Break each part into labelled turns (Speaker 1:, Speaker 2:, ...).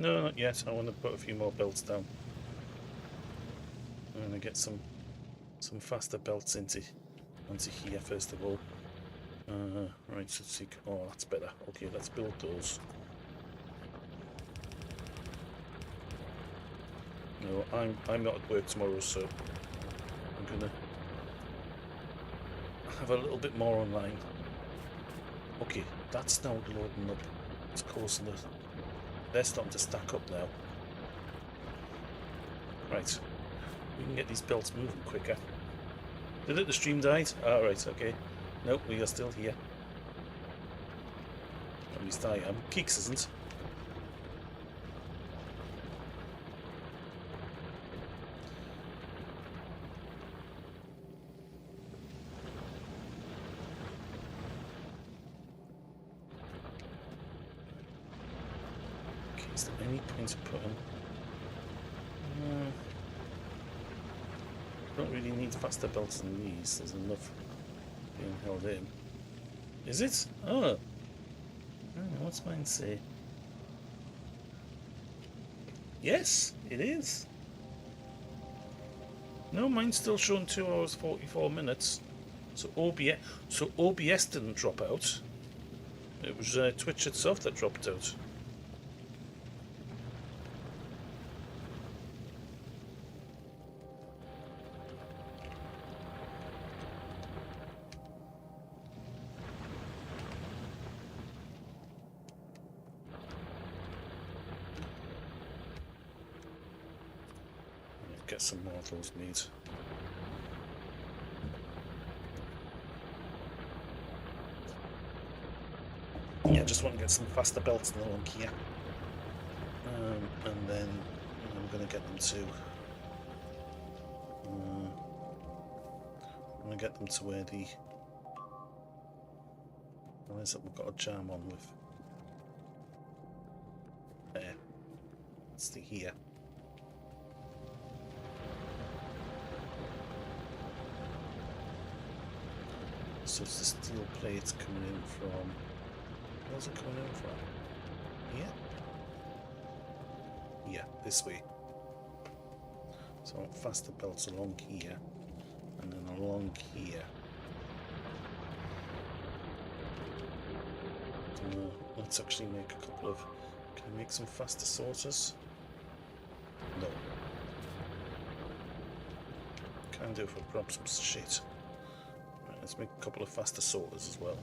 Speaker 1: No, not yet. I want to put a few more belts down. I'm going to get some faster belts onto here first of all. Right, so let's see. Oh, that's better. Okay, let's build those. No, I'm not at work tomorrow, so I'm gonna have a little bit more online. Okay, that's now loading up. It's causing it. They're starting to stack up now. Right, we can get these belts moving quicker. Did it? The stream died? Ah, right, okay. Nope, we are still here. At least I am. Keeks isn't. Okay, is there any point of putting... don't really need faster belts than these. There's enough being held in. Is it? Oh. I don't know, what's mine say? Yes, it is. No, mine's still showing 2 hours 44 minutes. So OBS didn't drop out. It was Twitch itself that dropped out. Get some more of those made. Yeah, just want to get some faster belts along here. And then I'm going to get them to... I'm going to get them to where the... What is it we've got a jam on with? There. It's the here. So it's the steel plates coming in from... Where's it coming in from? Here? Yeah, this way. So I want faster belts along here, and then along here. Let's actually make a couple of... Can I make some faster sorters? No. Can do if I grab some shit. Right, let's make a couple of faster sorters as well.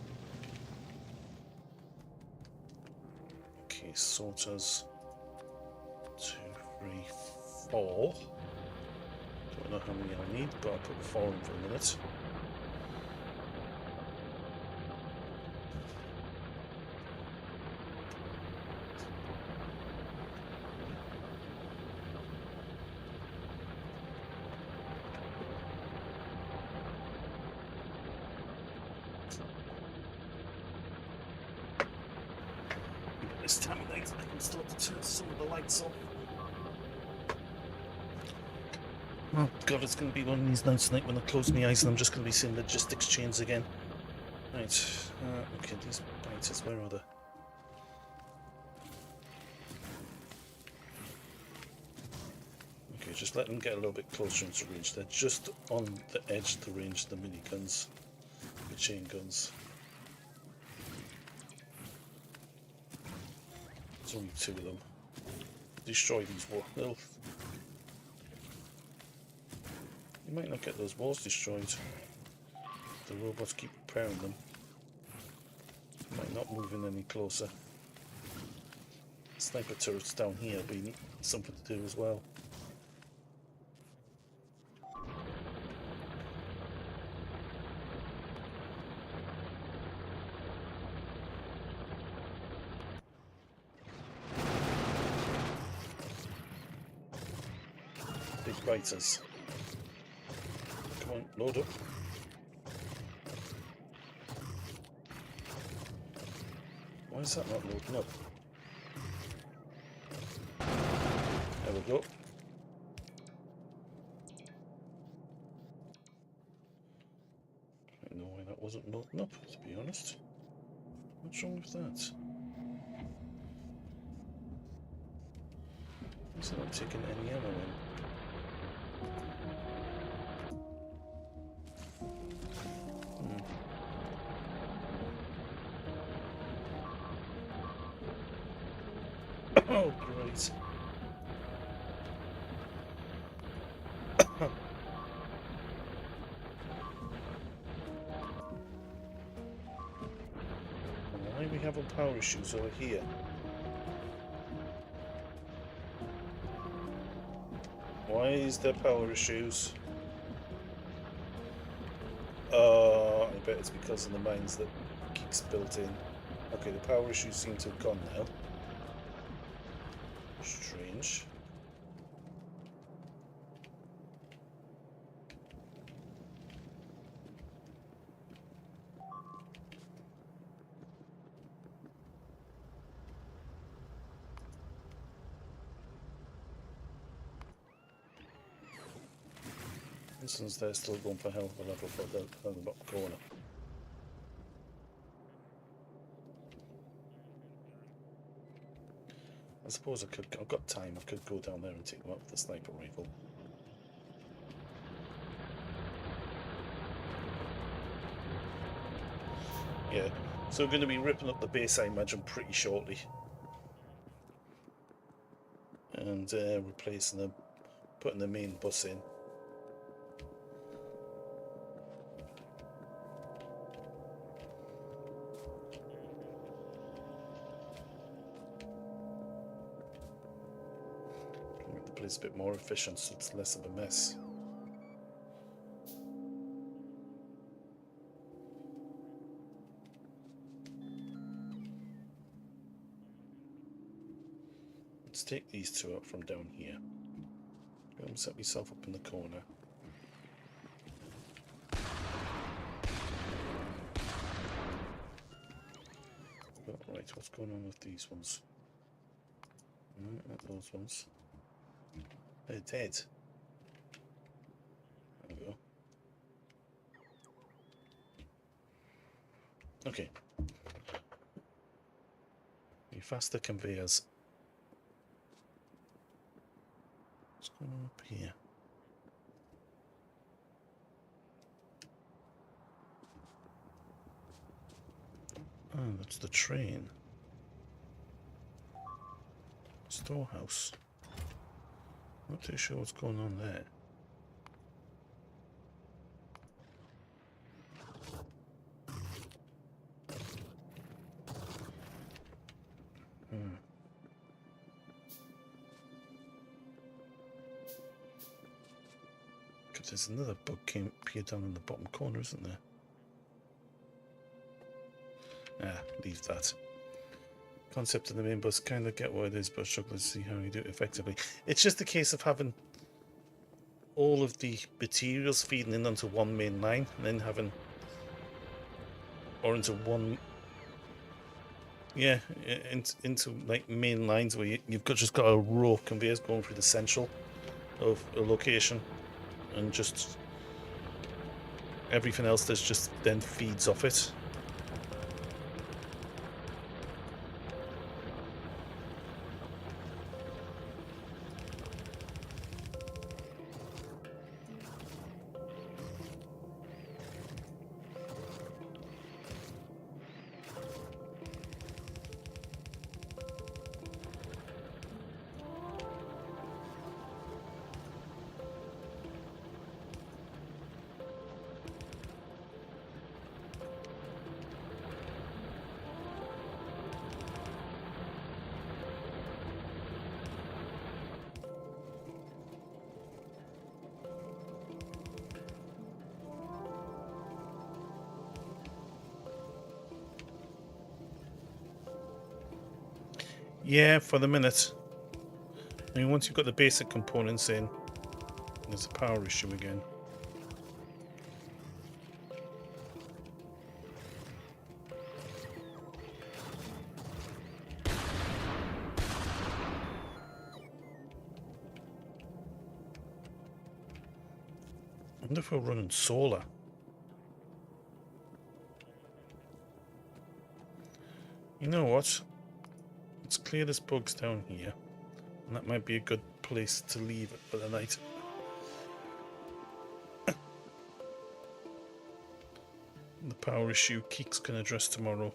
Speaker 1: Okay, sorters. 2, 3, 4. Don't know how many I'll need, but I'll put 4 in for a minute. This time of night I can start to turn some of the lights off. Oh god, it's going to be one of these nights tonight when I close my eyes and I'm just going to be seeing logistics chains again. Right, okay, these biters, where are they? Okay, just let them get a little bit closer into range. They're just on the edge of the range of the miniguns, the chain guns. There's only 2 of them. Destroy these walls. You might not get those walls destroyed. The robots keep repairing them. Might not move in any closer. Sniper turrets down here will be something to do as well. Big biters. Come on, load up. Why is that not loading up? There we go. I don't know why that wasn't loading up, to be honest. What's wrong with that? It's not taking any ammo in. Oh, great. Why we have our power issues over here? Why is there power issues? I bet it's because of the mines that Geek's built in. Okay, the power issues seem to have gone now. Strange. Since they're still going for hell of a level for the bottom corner. I suppose I could. I've got time. I could go down there and take them up with the sniper rifle. Yeah, so we're going to be ripping up the base, I imagine, pretty shortly, and replacing them, putting the main bus in. Make the place a bit more efficient, so it's less of a mess. Let's take these two out from down here. I'm going to set myself up in the corner. Oh, right, what's going on with these ones? No, not those ones. They're dead. There we go. Okay. The faster conveyors. What's going on up here? Oh, that's the train. Storehouse. Not too sure what's going on there. Because there's another bug appeared down in the bottom corner, isn't there? Ah, leave that. Concept of the main bus, kind of get what it is, but struggle to see how you do it effectively. It's just a case of having all of the materials feeding in onto one main line, and then having, or into one, yeah, into like main lines where you've just got a row of conveyors going through the central of a location, and just everything else that's just then feeds off it. Yeah, for the minute. I mean, once you've got the basic components in, there's a power issue again. I wonder if we're running solar. You know what? Let's clear this bugs down here. And that might be a good place to leave it for the night. The power issue Keeks can address tomorrow.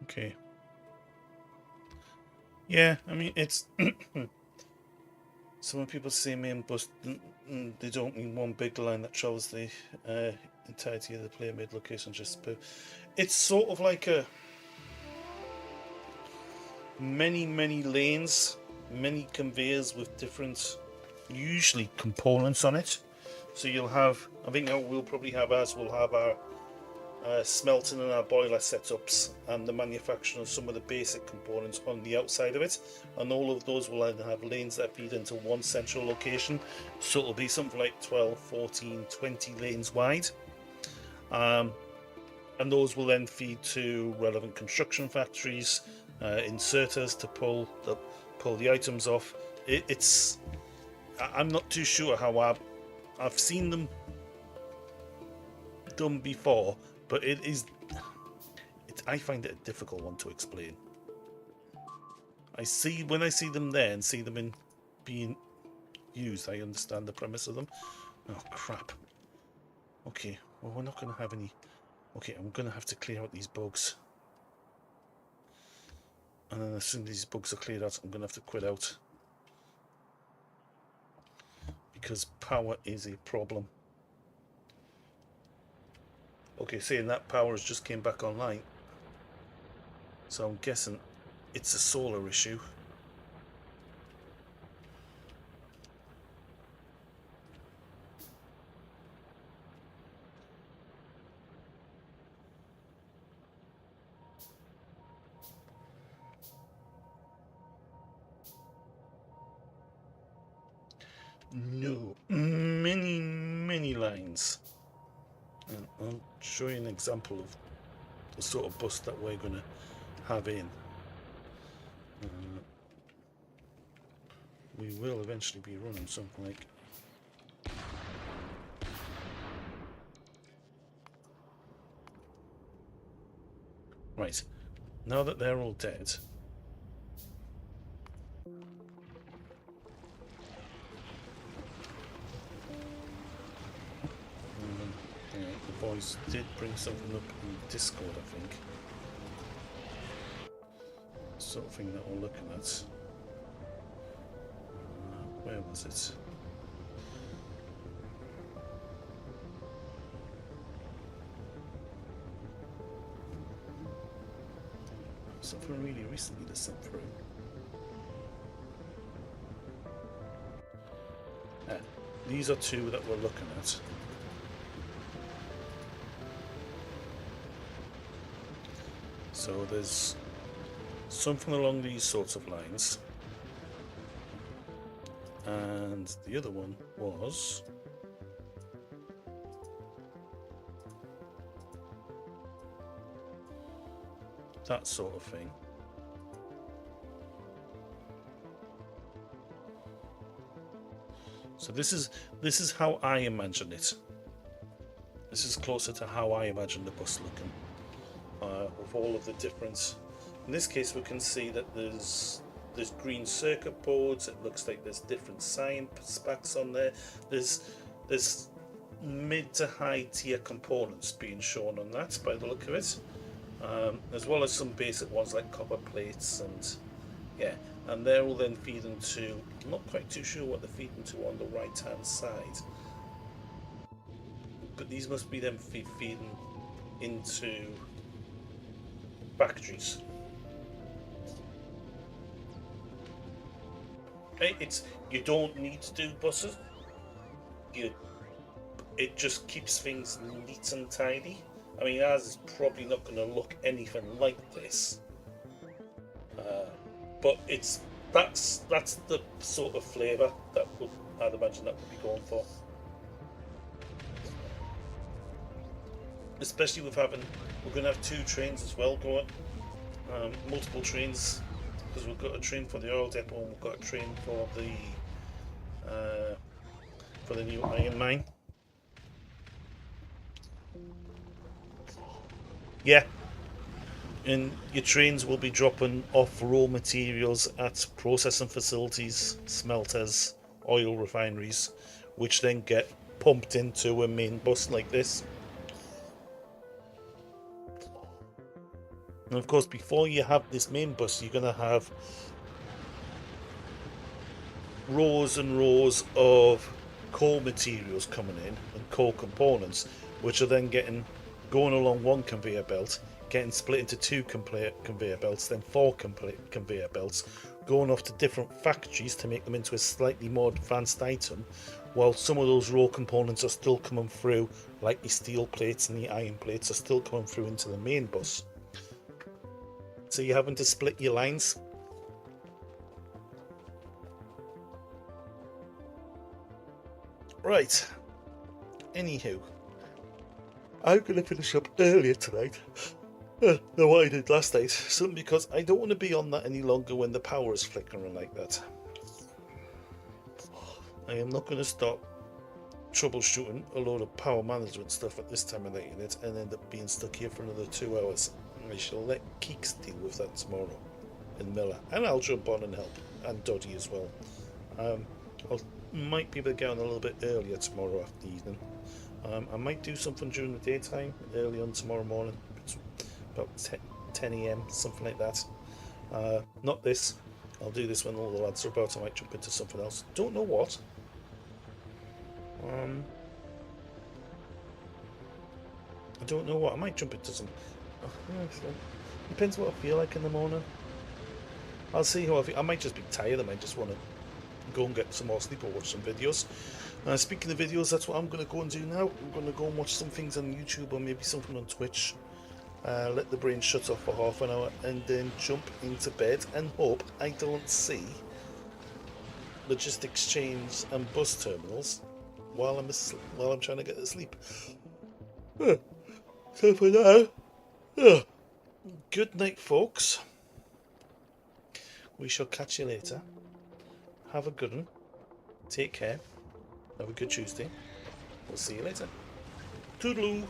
Speaker 1: Okay. Yeah, I mean, it's... So when people say main bus, they don't mean one big line that travels the entirety of the player made location. It's sort of like a many lanes, many conveyors with different, usually components on it. So you'll have, I think we'll probably have we'll have our smelting and our boiler setups and the manufacturing of some of the basic components on the outside of it, and all of those will either have lanes that feed into one central location, so it'll be something like 12, 14, 20 lanes wide, and those will then feed to relevant construction factories, inserters to pull the items off. I'm not too sure how I've seen them done before, but I find it a difficult one to explain. When I see them there and see them being used, I understand the premise of them. Oh crap. Okay, well, we're not going to have any. Okay, I'm going to have to clear out these bugs, and then as soon as these bugs are cleared out, I'm going to have to quit out, because power is a problem. Okay, saying that, power has just came back online, so I'm guessing it's a solar issue. No, many lines, and I'll show you an example of the sort of bus that we're going to have in. We will eventually be running something like right now that they're all dead. The boys did bring something up in Discord, I think. Sort of thing that we're looking at. Where was it? Something really recently to sent through. These are two that we're looking at. So there's something along these sorts of lines, and the other one was that sort of thing. So this is how I imagine it. This is closer to how I imagine the bus looking, with all of the difference. In this case, we can see that there's green circuit boards. It looks like there's different sign specs on there. There's mid to high tier components being shown on that by the look of it, as well as some basic ones like copper plates, and yeah, and they're all then feeding to, I'm not quite too sure what they're feeding to on the right hand side, but these must be them feeding into factories. You don't need to do buses. it just keeps things neat and tidy. I mean, ours is probably not going to look anything like this, but that's the sort of flavour that I'd imagine that would be going for. Especially with we're going to have 2 trains as well going, multiple trains, because we've got a train for the oil depot and we've got a train for the new iron mine. Yeah, and your trains will be dropping off raw materials at processing facilities, smelters, oil refineries, which then get pumped into a main bus like this. And of course, before you have this main bus, you're going to have rows and rows of core materials coming in and core components, which are then going along one conveyor belt, getting split into 2 conveyor belts, then 4 conveyor belts, going off to different factories to make them into a slightly more advanced item, while some of those raw components are still coming through, like the steel plates and the iron plates are still coming through into the main bus. So you're having to split your lines. Right. Anywho, I'm going to finish up earlier tonight than what I did last night, simply because I don't want to be on that any longer when the power is flickering like that. I am not going to start troubleshooting a load of power management stuff at this time of night in it and end up being stuck here for another 2 hours. I shall let Keeks deal with that tomorrow, and Miller, and I'll jump on and help, and Doddy as well. I might be able to get on a little bit earlier tomorrow after the evening. I might do something during the daytime, early on tomorrow morning, about 10 AM, something like that. Not this. I'll do this when all the lads are about. I might jump into something else. Don't know what. I don't know what. I might jump into some. Depends what I feel like in the morning. I'll see how I feel. I might just be tired. I might just want to go and get some more sleep or watch some videos. Speaking of videos, that's what I'm going to go and do now. I'm going to go and watch some things on YouTube or maybe something on Twitch. Let the brain shut off for half an hour and then jump into bed and hope I don't see logistics chains and bus terminals while I'm trying to get to sleep. So for now, good night, folks. We shall catch you later. Have a good one. Take care. Have a good Tuesday. We'll see you later. Toodaloo.